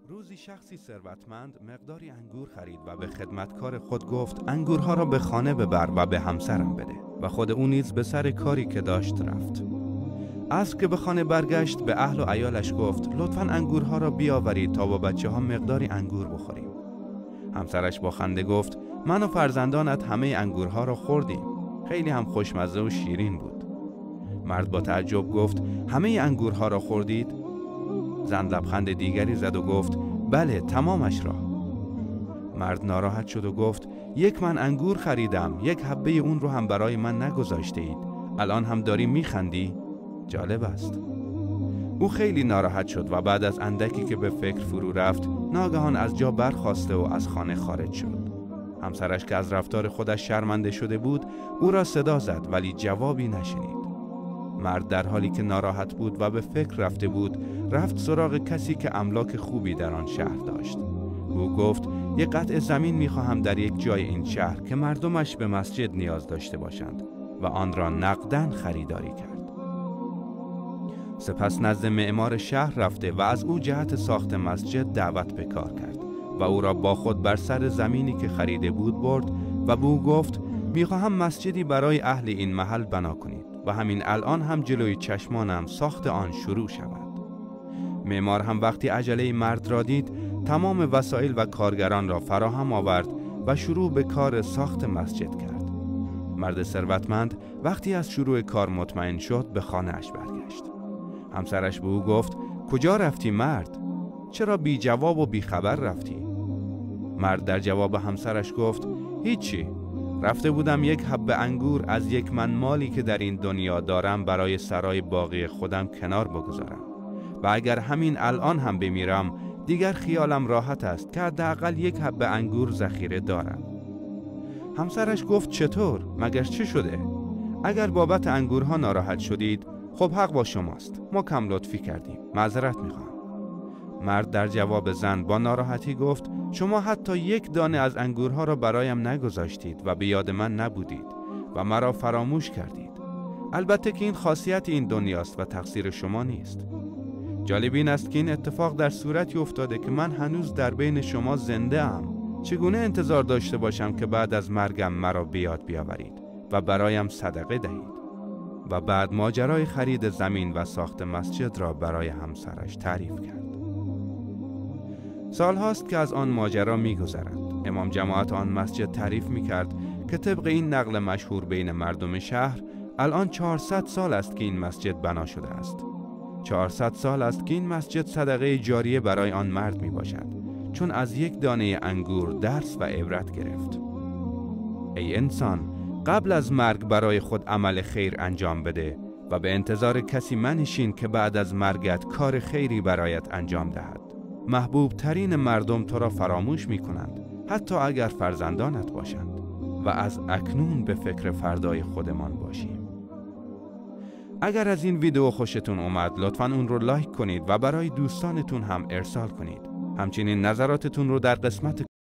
روزی شخصی ثروتمند مقداری انگور خرید و به خدمتکار خود گفت انگورها را به خانه ببر و به همسرم بده و خود او نیز به سر کاری که داشت رفت. عصر که به خانه برگشت به اهل و عیالش گفت لطفاً انگورها را بیاورید تا با بچه‌ها مقداری انگور بخوریم. همسرش با خنده گفت من و فرزندانت همه انگورها را خوردیم. خیلی هم خوشمزه و شیرین بود. مرد با تعجب گفت همه انگورها را خوردید؟ زن لبخند دیگری زد و گفت بله تمامش را. مرد ناراحت شد و گفت 1 من انگور خریدم، 1 حبه اون رو هم برای من نگذاشته اید. الان هم داری میخندی؟ جالب است. او خیلی ناراحت شد و بعد از اندکی که به فکر فرو رفت ناگهان از جا برخاسته و از خانه خارج شد. همسرش که از رفتار خودش شرمنده شده بود او را صدا زد ولی جوابی نشنید. مرد در حالی که ناراحت بود و به فکر رفته بود رفت سراغ کسی که املاک خوبی در آن شهر داشت. او گفت 1 قطعه زمین میخواهم در یک جای این شهر که مردمش به مسجد نیاز داشته باشند و آن را نقداً خریداری کرد. سپس نزد معمار شهر رفته و از او جهت ساخت مسجد دعوت به کار کرد و او را با خود بر سر زمینی که خریده بود برد و به او گفت میخواهم مسجدی برای اهل این محل بنا کنید و همین الان هم جلوی چشمانم ساخت آن شروع شود. معمار هم وقتی عجله مرد را دید تمام وسایل و کارگران را فراهم آورد و شروع به کار ساخت مسجد کرد. مرد ثروتمند وقتی از شروع کار مطمئن شد به خانه‌اش برگشت. همسرش به او گفت کجا رفتی مرد؟ چرا بی جواب و بی خبر رفتی؟ مرد در جواب همسرش گفت هیچی، رفته بودم 1 حبه انگور از 1 من مالی که در این دنیا دارم برای سرای باقی خودم کنار بگذارم و اگر همین الان هم بمیرم دیگر خیالم راحت است که حداقل 1 حبه انگور ذخیره دارم. همسرش گفت چطور؟ مگر چه شده؟ اگر بابت انگورها ناراحت شدید خب حق با شماست، ما کم لطفی کردیم، معذرت میخوام. مرد در جواب زن با ناراحتی گفت شما حتی 1 دانه از انگورها را برایم نگذاشتید و به یاد من نبودید و مرا فراموش کردید. البته که این خاصیت این دنیاست و تقصیر شما نیست. جالب این است که این اتفاق در صورتی افتاده که من هنوز در بین شما زنده ام. چگونه انتظار داشته باشم که بعد از مرگم مرا به یاد بیاورید و برایم صدقه دهید؟ و بعد ماجرای خرید زمین و ساخت مسجد را برای همسرش تعریف کرد. سالهاست که از آن ماجرا می‌گذرد. امام جماعت آن مسجد تعریف می‌کرد که طبق این نقل مشهور بین مردم شهر الان 400 سال است که این مسجد بنا شده است. 400 سال است که این مسجد صدقه جاریه برای آن مرد میباشد، چون از 1 دانه انگور درس و عبرت گرفت. ای انسان، قبل از مرگ برای خود عمل خیر انجام بده و به انتظار کسی منشین که بعد از مرگت کار خیری برایت انجام دهد. محبوب ترین مردم تو را فراموش می کنند، حتی اگر فرزندانت باشند، و از اکنون به فکر فردای خودمان باشیم. اگر از این ویدیو خوشتون اومد لطفاً اون رو لایک کنید و برای دوستانتون هم ارسال کنید. همچنین نظراتتون رو در قسمت